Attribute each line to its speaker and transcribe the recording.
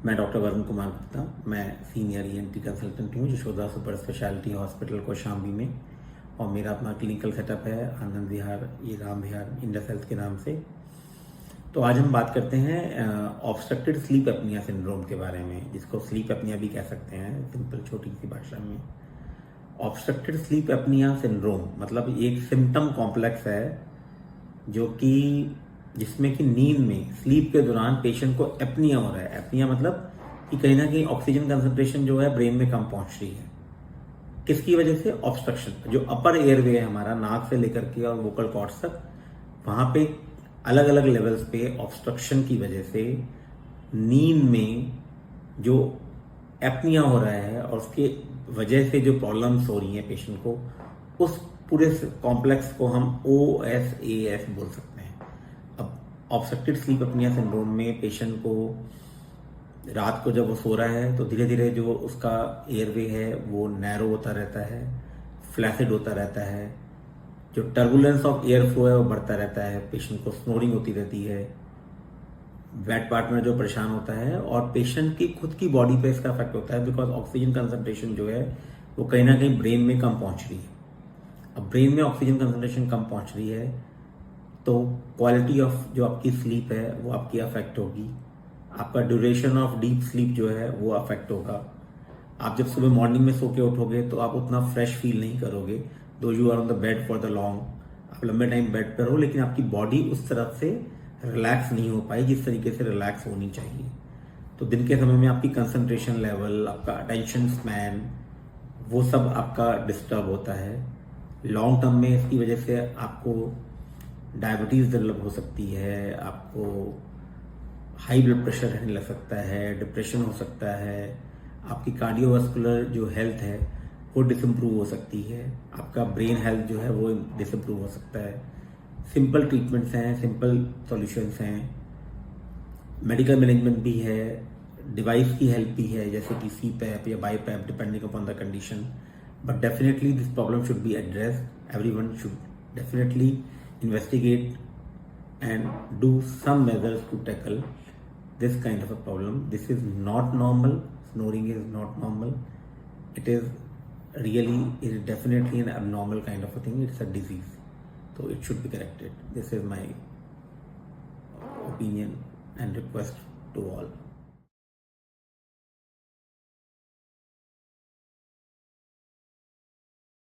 Speaker 1: मैं डॉक्टर वरुण कुमार गुप्ता, मैं senior ENT consultant हूँ Yashoda super speciality hospital Kaushambi में, और मेरा अपना क्लिनिकल सेटअप है आनंद विहार, ये राम विहार इंडस हेल्थ के नाम से। तो आज हम बात करते हैं ऑब्स्ट्रक्टेड स्लीप एपनिया सिंड्रोम के बारे में, जिसको स्लीप एपनिया भी कह सकते हैं सिंपल छोटी सी भाषा में। ऑब्स्ट्रक्टेड स्लीप एपनिया सिंड्रोम मतलब एक सिम्टम कॉम्प्लेक्स है जो कि जिसमें कि नींद में स्लीप के दौरान पेशेंट को एपनिया हो रहा है। एपनिया मतलब कि कहीं ना कहीं ऑक्सीजन कंसंट्रेशन जो है ब्रेन में कम पहुंच रही है। किसकी वजह से? ऑब्स्ट्रक्शन। जो अपर एयरवे है हमारा, नाक से लेकर के और वोकल कॉर्ड्स तक, वहां पे अलग अलग लेवल्स पे ऑब्स्ट्रक्शन की वजह से नींद में जो एपनिया हो रहा है और उसके वजह से जो प्रॉब्लम्स हो रही हैं पेशेंट को, उस पूरे कॉम्प्लेक्स को हम OSAS बोल सकते हैं। अब ऑब्स्ट्रक्टेड स्लीप एपनिया सिंड्रोम में पेशेंट को रात को जब वो सो रहा है तो धीरे धीरे जो उसका एयरवे है वो नैरो होता रहता है, फ्लैसिड होता रहता है, जो टर्बुलेंस ऑफ एयर फ्लो है वो बढ़ता रहता है, पेशेंट को स्नोरिंग होती रहती है, वेट पार्टनर जो परेशान होता है, और पेशेंट की खुद की बॉडी पे इसका इफेक्ट होता है बिकॉज ऑक्सीजन कंसंट्रेशन जो है वो कहीं ना कहीं ब्रेन में कम पहुंच रही है। अब ब्रेन में ऑक्सीजन कंसंट्रेशन कम पहुंच रही है तो क्वालिटी ऑफ जो आपकी स्लीप है वो आपकी अफेक्ट होगी। आपका ड्यूरेशन ऑफ डीप स्लीप जो है वो अफेक्ट होगा। आप जब सुबह मॉर्निंग में सो के उठोगे तो आप उतना फ्रेश फील नहीं करोगे, though you are on the bed for the long, आप लंबे टाइम बेड पर हो लेकिन आपकी बॉडी उस तरफ से रिलैक्स नहीं हो पाई जिस तरीके से रिलैक्स होनी चाहिए। तो दिन के समय में आपकी कंसंट्रेशन लेवल, आपका अटेंशन स्पैन, वो सब आपका डिस्टर्ब होता है। लॉन्ग टर्म में इसकी वजह से आपको डायबिटीज डेवलप हो सकती है, आपको हाई ब्लड प्रेशर रहने लग सकता है, डिप्रेशन हो सकता है, आपकी कार्डियोवास्कुलर जो हेल्थ है वो डिसइम्प्रूव हो सकती है, आपका ब्रेन हेल्थ जो है वो डिसइम्प्रूव हो सकता है। सिंपल ट्रीटमेंट्स हैं, सिंपल सॉल्यूशंस हैं, मेडिकल मैनेजमेंट भी है, डिवाइस की हेल्प भी है जैसे कि CPAP या BiPAP depending upon the condition. But definitely this problem should be addressed, everyone should definitely investigate and do some measures to tackle this kind of a problem. This is not normal. Snoring is not normal. It is definitely an abnormal kind of a thing. It's a disease. So it should be corrected. This is my opinion and request to all.